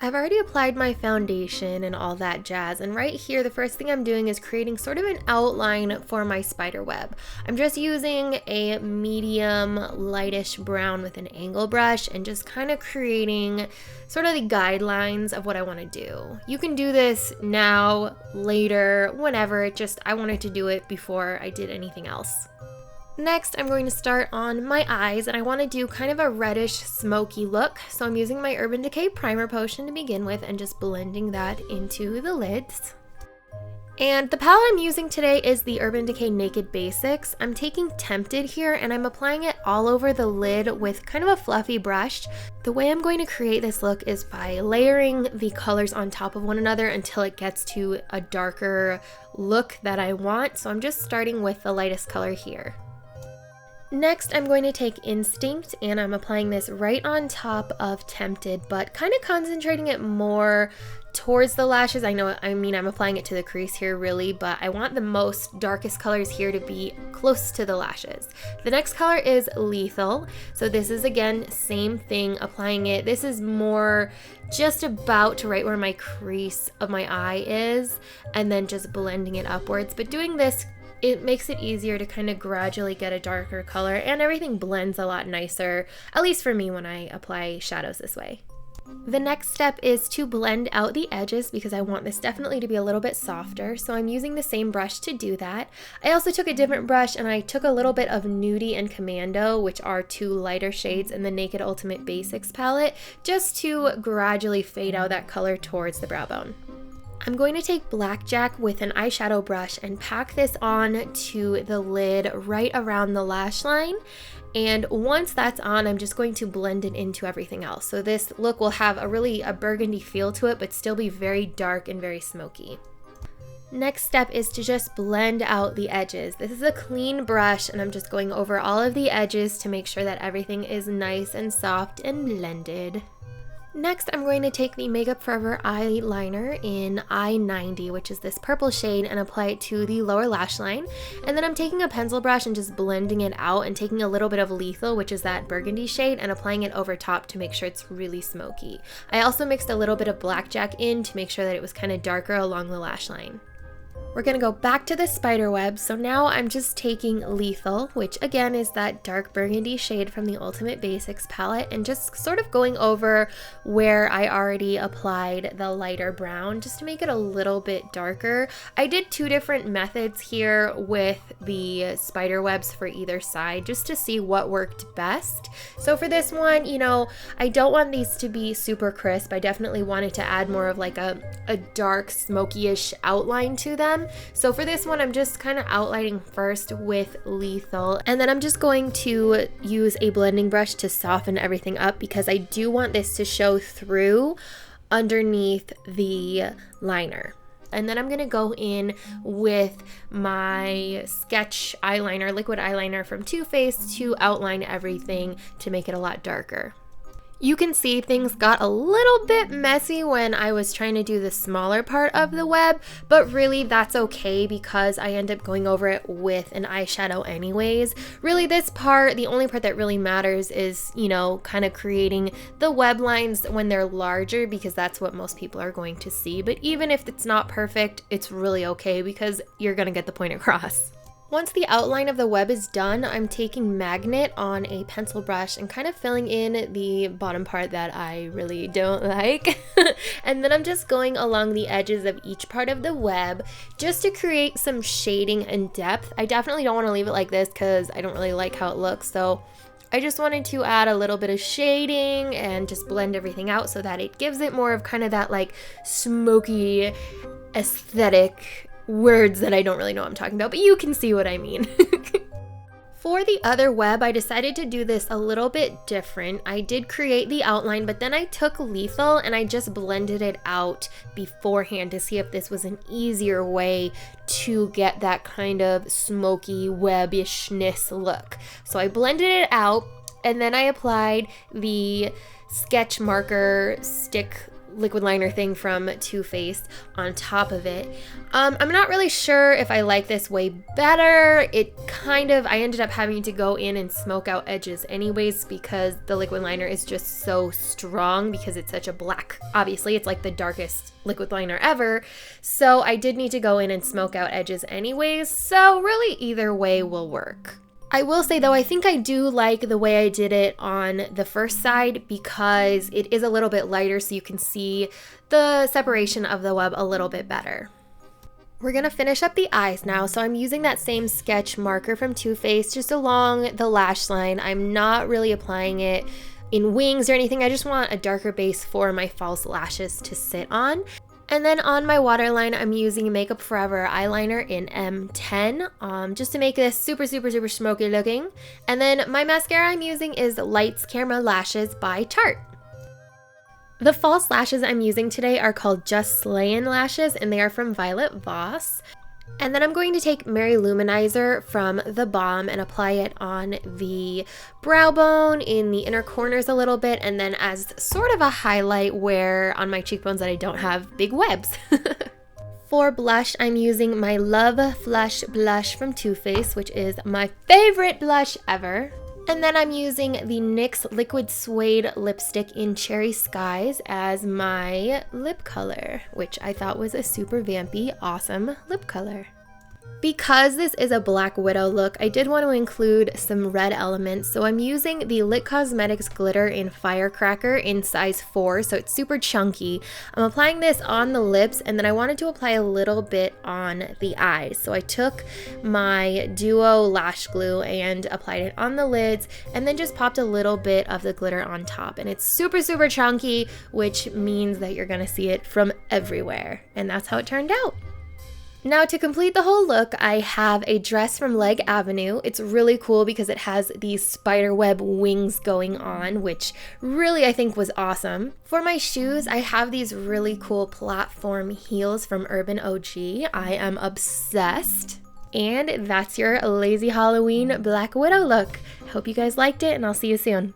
I've already applied my foundation and all that jazz, and right here the first thing I'm doing is creating sort of an outline for my spider web. I'm just using a medium lightish brown with an angle brush and just kind of creating sort of the guidelines of what I want to do. You can do this now, later, whenever, I wanted to do it before I did anything else. Next, I'm going to start on my eyes, and I want to do kind of a reddish smoky look. So I'm using my Urban Decay primer potion to begin with and just blending that into the lids. And the palette I'm using today is the Urban Decay Naked Basics. I'm taking Tempted here and I'm applying it all over the lid with kind of a fluffy brush. The way I'm going to create this look is by layering the colors on top of one another until it gets to a darker look that I want. So I'm just starting with the lightest color here. Next, I'm going to take Instinct and I'm applying this right on top of Tempted, but kind of concentrating it more towards the lashes. I'm applying it to the crease here really, but I want the most darkest colors here to be close to the lashes. The next color is Lethal. So this is again, same thing, applying it. This is more just about to right where my crease of my eye is, and then just blending it upwards. But doing this, it makes it easier to kind of gradually get a darker color, and everything blends a lot nicer, at least for me when I apply shadows this way. The next step is to blend out the edges because I want this definitely to be a little bit softer, so I'm using the same brush to do that. I also took a different brush and I took a little bit of Nudie and Commando, which are two lighter shades in the Naked Ultimate Basics palette, just to gradually fade out that color towards the brow bone. I'm going to take Blackjack with an eyeshadow brush and pack this on to the lid right around the lash line. And once that's on, I'm just going to blend it into everything else. So this look will have a burgundy feel to it, but still be very dark and very smoky. Next step is to just blend out the edges. This is a clean brush and I'm just going over all of the edges to make sure that everything is nice and soft and blended. Next, I'm going to take the Makeup Forever eyeliner in I-90, which is this purple shade, and apply it to the lower lash line. And then I'm taking a pencil brush and just blending it out and taking a little bit of Lethal, which is that burgundy shade, and applying it over top to make sure it's really smoky. I also mixed a little bit of Blackjack in to make sure that it was kind of darker along the lash line. We're going to go back to the spider web, so now I'm just taking Lethal, which again is that dark burgundy shade from the Ultimate Basics palette, and just sort of going over where I already applied the lighter brown just to make it a little bit darker. I did two different methods here with the spider webs for either side just to see what worked best. So for this one, I don't want these to be super crisp. I definitely wanted to add more of like a dark smoky-ish outline to them. So for this one, I'm just kind of outlining first with Lethal, and then I'm just going to use a blending brush to soften everything up because I do want this to show through underneath the liner. And then I'm going to go in with my Sketch eyeliner, liquid eyeliner from Too Faced, to outline everything to make it a lot darker. You can see things got a little bit messy when I was trying to do the smaller part of the web, but really that's okay because I end up going over it with an eyeshadow anyways. Really this part, the only part that really matters is, kind of creating the web lines when they're larger because that's what most people are going to see. But even if it's not perfect, it's really okay because you're gonna get the point across. Once the outline of the web is done, I'm taking Magnet on a pencil brush and kind of filling in the bottom part that I really don't like. And then I'm just going along the edges of each part of the web just to create some shading and depth. I definitely don't want to leave it like this because I don't really like how it looks. So I just wanted to add a little bit of shading and just blend everything out so that it gives it more of kind of that like smoky aesthetic. Words that I don't really know what I'm talking about, but you can see what I mean. For the other web, I decided to do this a little bit different. I did create the outline, but then I took Lethal and I just blended it out beforehand to see if this was an easier way to get that kind of smoky webbishness look. So I blended it out, and then I applied the sketch marker stick liquid liner thing from Too Faced on top of it. I'm not really sure if I like this way better. I ended up having to go in and smoke out edges anyways because the liquid liner is just so strong because it's such a black, obviously it's like the darkest liquid liner ever. So I did need to go in and smoke out edges anyways. So really either way will work. I will say though, I think I do like the way I did it on the first side because it is a little bit lighter so you can see the separation of the web a little bit better. We're gonna finish up the eyes now, so I'm using that same sketch marker from Too Faced just along the lash line. I'm not really applying it in wings or anything, I just want a darker base for my false lashes to sit on. And then on my waterline, I'm using Makeup Forever eyeliner in M10 just to make this super smoky looking. And then my mascara I'm using is Lights Camera Lashes by Tarte. The false lashes I'm using today are called Just Slayin' lashes, and they are from Violet Voss. And then I'm going to take Mary-Loumanizer from TheBalm and apply it on the brow bone, in the inner corners a little bit, and then as sort of a highlight where on my cheekbones that I don't have big webs. For blush, I'm using my Love Flush blush from Too Faced, which is my favorite blush ever. And then I'm using the NYX Liquid Suede lipstick in Cherry Skies as my lip color, which I thought was a super vampy, awesome lip color. Because this is a Black Widow look, I did want to include some red elements, so I'm using the Lit Cosmetics glitter in Firecracker in size 4, so it's super chunky. I'm applying this on the lips, and then I wanted to apply a little bit on the eyes. So I took my Duo lash glue and applied it on the lids, and then just popped a little bit of the glitter on top. And it's super chunky, which means that you're gonna see it from everywhere. And that's how it turned out. Now to complete the whole look, I have a dress from Leg Avenue. It's really cool because it has these spiderweb wings going on, which really I think was awesome. For my shoes, I have these really cool platform heels from Urban OG. I am obsessed. And that's your Lazy Halloween Black Widow look. Hope you guys liked it, and I'll see you soon.